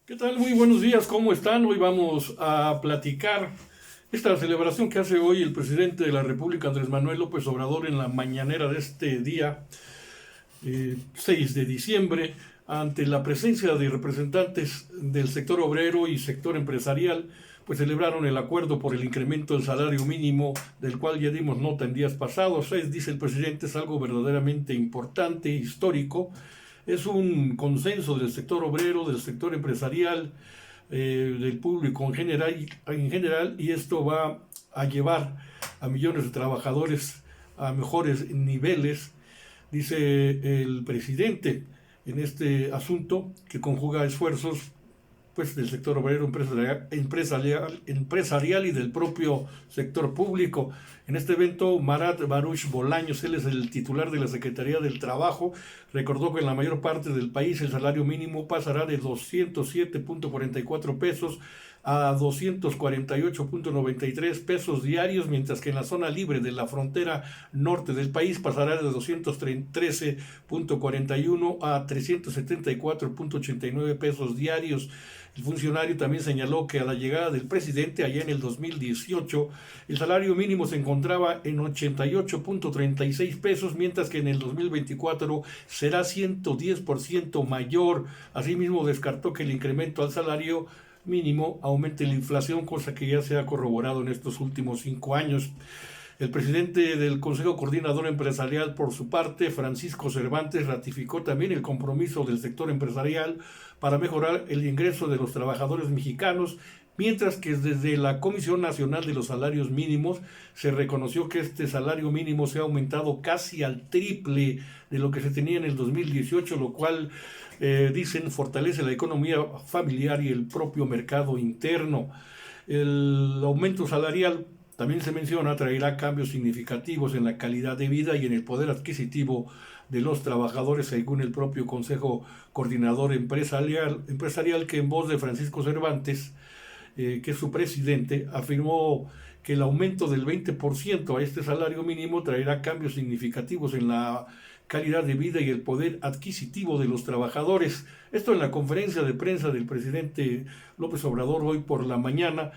¿Qué tal? Muy buenos días, ¿cómo están? Hoy vamos a platicar esta celebración que hace hoy el presidente de la República, Andrés Manuel López Obrador, en la mañanera de este día, 6 de diciembre, ante la presencia de representantes del sector obrero y sector empresarial, pues celebraron el acuerdo por el incremento del salario mínimo, del cual ya dimos nota en días pasados. Dice el presidente, es algo verdaderamente importante, histórico. Es un consenso del sector obrero, del sector empresarial, del público en general, y esto va a llevar a millones de trabajadores a mejores niveles, dice el presidente, en este asunto que conjuga esfuerzos pues del sector obrero, empresarial y del propio sector público. En este evento, Marat Baruch Bolaños, él es el titular de la Secretaría del Trabajo, recordó que en la mayor parte del país el salario mínimo pasará de 207.44 pesos a 248.93 pesos diarios, mientras que en la zona libre de la frontera norte del país pasará de 213.41 a 374.89 pesos diarios. El funcionario también señaló que a la llegada del presidente allá en el 2018, el salario mínimo se encontraba en 88.36 pesos, mientras que en el 2024 será 110% mayor. Asimismo, descartó que el incremento al salario mínimo aumente la inflación, cosa que ya se ha corroborado en estos últimos 5 años. El presidente del Consejo Coordinador Empresarial, por su parte, Francisco Cervantes, ratificó también el compromiso del sector empresarial para mejorar el ingreso de los trabajadores mexicanos, mientras que desde la Comisión Nacional de los Salarios Mínimos se reconoció que este salario mínimo se ha aumentado casi al triple de lo que se tenía en el 2018, lo cual, dicen, fortalece la economía familiar y el propio mercado interno. El aumento salarial, también se menciona, traerá cambios significativos en la calidad de vida y en el poder adquisitivo de los trabajadores, según el propio Consejo Coordinador Empresarial, que en voz de Francisco Cervantes, que es su presidente, afirmó que el aumento del 20% a este salario mínimo traerá cambios significativos en la calidad de vida y el poder adquisitivo de los trabajadores. Esto en la conferencia de prensa del presidente López Obrador hoy por la mañana.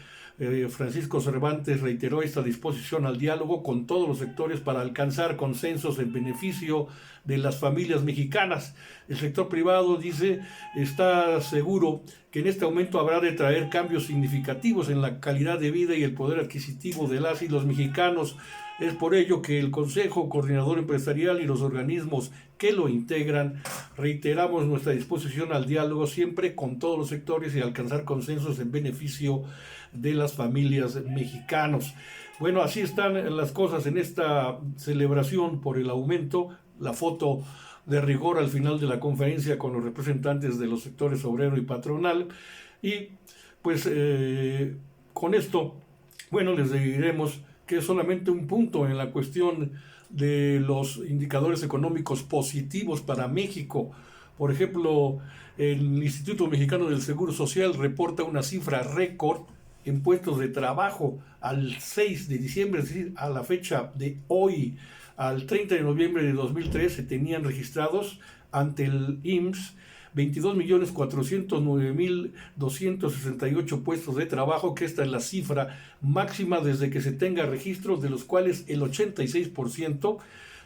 Francisco Cervantes reiteró esta disposición al diálogo con todos los sectores para alcanzar consensos en beneficio de las familias mexicanas. El sector privado, dice, está seguro que en este aumento habrá de traer cambios significativos en la calidad de vida y el poder adquisitivo de las y los mexicanos. Es por ello que el Consejo Coordinador Empresarial y los organismos que lo integran reiteramos nuestra disposición al diálogo siempre con todos los sectores y alcanzar consensos en beneficio de las familias mexicanos. Bueno, así están las cosas en esta celebración por el aumento. La foto de rigor al final de la conferencia con los representantes de los sectores obrero y patronal. Y pues con esto, bueno, les diremos que es solamente un punto en la cuestión de los indicadores económicos positivos para México. Por ejemplo, el Instituto Mexicano del Seguro Social reporta una cifra récord en puestos de trabajo al 6 de diciembre, es decir, a la fecha de hoy. Al 30 de noviembre de 2013 tenían registrados ante el IMSS 22.409.268 puestos de trabajo, que esta es la cifra máxima desde que se tenga registros, de los cuales el 86%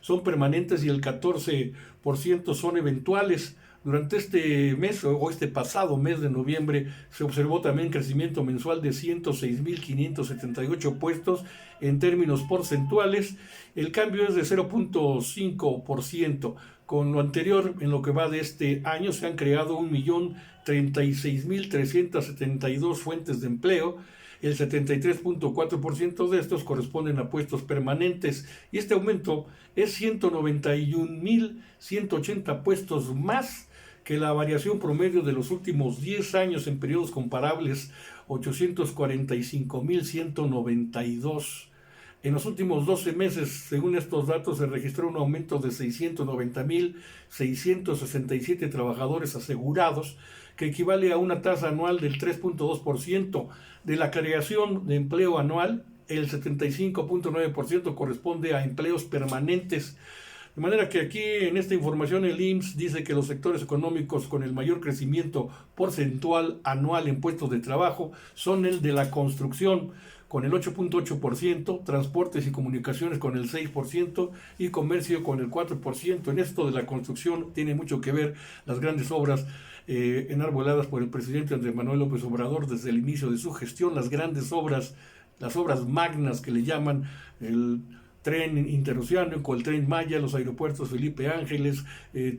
son permanentes y el 14% son eventuales. Durante este mes o este pasado mes de noviembre se observó también crecimiento mensual de 106.578 puestos en términos porcentuales. El cambio es de 0.5%. Con lo anterior, en lo que va de este año, se han creado 1.036.372 fuentes de empleo. El 73.4% de estos corresponden a puestos permanentes y este aumento es 191.180 puestos más que la variación promedio de los últimos 10 años en periodos comparables, 845.192. En los últimos 12 meses, según estos datos, se registró un aumento de 690.667 trabajadores asegurados, que equivale a una tasa anual del 3.2%. De la creación de empleo anual, el 75.9% corresponde a empleos permanentes. De manera que aquí en esta información el IMSS dice que los sectores económicos con el mayor crecimiento porcentual anual en puestos de trabajo son el de la construcción con el 8.8%, transportes y comunicaciones con el 6% y comercio con el 4%. En esto de la construcción tiene mucho que ver las grandes obras enarboladas por el presidente Andrés Manuel López Obrador desde el inicio de su gestión, las grandes obras, las obras magnas que le llaman el tren interoceánico, el tren Maya, los aeropuertos Felipe Ángeles,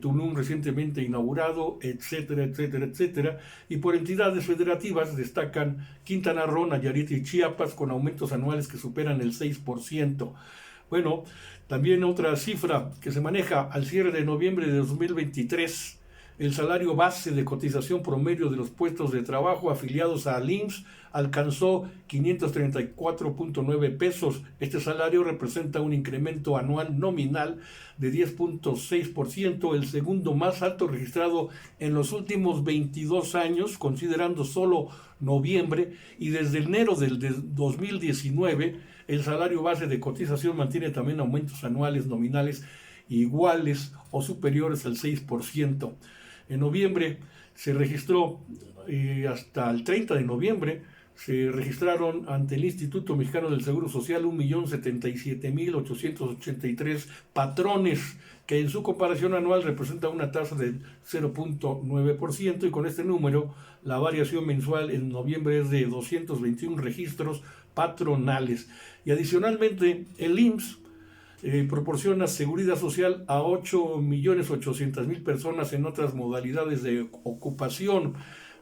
Tulum recientemente inaugurado, etcétera, etcétera, etcétera. Y por entidades federativas destacan Quintana Roo, Nayarit y Chiapas con aumentos anuales que superan el 6%. Bueno, también otra cifra que se maneja al cierre de noviembre de 2023, el salario base de cotización promedio de los puestos de trabajo afiliados al IMSS alcanzó 534.9 pesos. Este salario representa un incremento anual nominal de 10.6%, el segundo más alto registrado en los últimos 22 años, considerando solo noviembre, y desde enero del 2019 el salario base de cotización mantiene también aumentos anuales nominales iguales o superiores al 6%. En noviembre se registró, hasta el 30 de noviembre, se registraron ante el Instituto Mexicano del Seguro Social 1.077.883 patrones, que en su comparación anual representa una tasa del 0.9%, y con este número la variación mensual en noviembre es de 221 registros patronales. Y adicionalmente el IMSS proporciona seguridad social a 8.800.000 personas en otras modalidades de ocupación.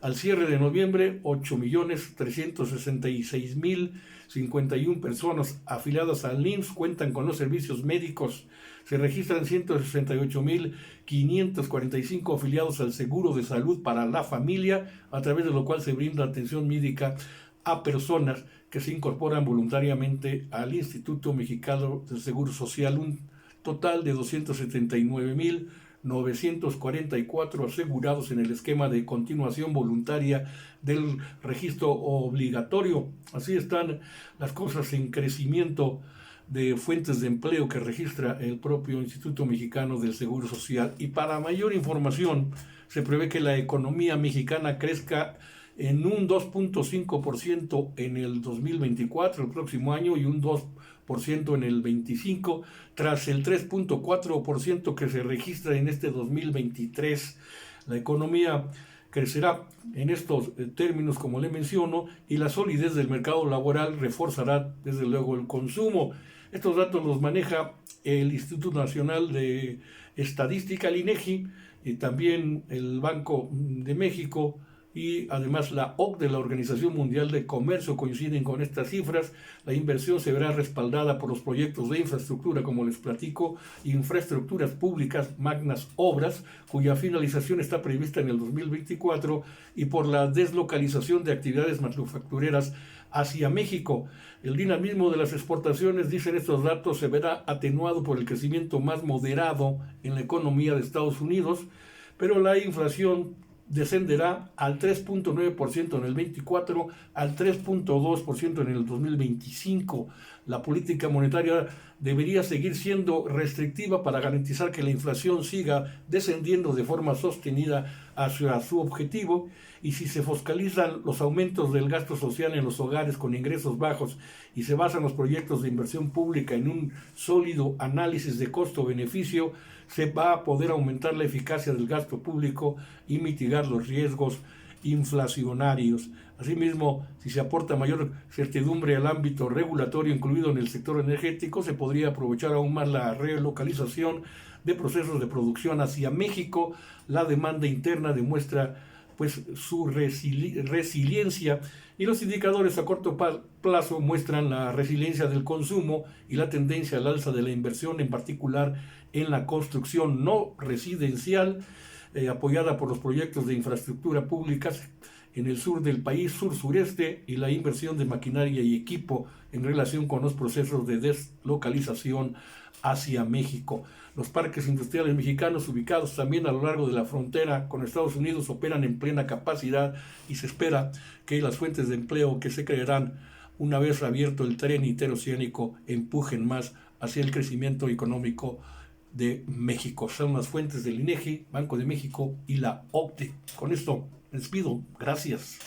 Al cierre de noviembre, 8.366.051 personas afiliadas al IMSS cuentan con los servicios médicos. Se registran 168.545 afiliados al seguro de salud para la familia, a través de lo cual se brinda atención médica a personas que se incorporan voluntariamente al Instituto Mexicano del Seguro Social. Un total de 279.944 asegurados en el esquema de continuación voluntaria del registro obligatorio. Así están las cosas en crecimiento de fuentes de empleo que registra el propio Instituto Mexicano del Seguro Social. Y para mayor información, se prevé que la economía mexicana crezca en un 2.5% en el 2024, el próximo año, y un 2% en el 25, tras el 3.4% que se registra en este 2023. La economía crecerá en estos términos, como le menciono, y la solidez del mercado laboral reforzará desde luego el consumo. Estos datos los maneja el Instituto Nacional de Estadística, el INEGI, y también el Banco de México, y además la OCDE, la Organización Mundial de Comercio, coinciden con estas cifras. La inversión se verá respaldada por los proyectos de infraestructura, como les platico, infraestructuras públicas, magnas obras, cuya finalización está prevista en el 2024, y por la deslocalización de actividades manufactureras hacia México. El dinamismo de las exportaciones, dicen estos datos, se verá atenuado por el crecimiento más moderado en la economía de Estados Unidos, pero la inflación descenderá al 3.9% en el 24, al 3.2% en el 2025. La política monetaria debería seguir siendo restrictiva para garantizar que la inflación siga descendiendo de forma sostenida hacia su objetivo, y si se focalizan los aumentos del gasto social en los hogares con ingresos bajos y se basan los proyectos de inversión pública en un sólido análisis de costo-beneficio, se va a poder aumentar la eficacia del gasto público y mitigar los riesgos inflacionarios. Asimismo, si se aporta mayor certidumbre al ámbito regulatorio, incluido en el sector energético, se podría aprovechar aún más la relocalización de procesos de producción hacia México. La demanda interna demuestra pues su resiliencia, y los indicadores a corto plazo muestran la resiliencia del consumo y la tendencia al alza de la inversión, en particular en la construcción no residencial, apoyada por los proyectos de infraestructura públicas en el sur del país, sur-sureste, y la inversión de maquinaria y equipo en relación con los procesos de deslocalización hacia México. Los parques industriales mexicanos, ubicados también a lo largo de la frontera con Estados Unidos, operan en plena capacidad, y se espera que las fuentes de empleo que se crearán una vez abierto el tren interoceánico empujen más hacia el crecimiento económico de México. Son las fuentes del INEGI, Banco de México y la OCDE. Con esto me despido. Gracias.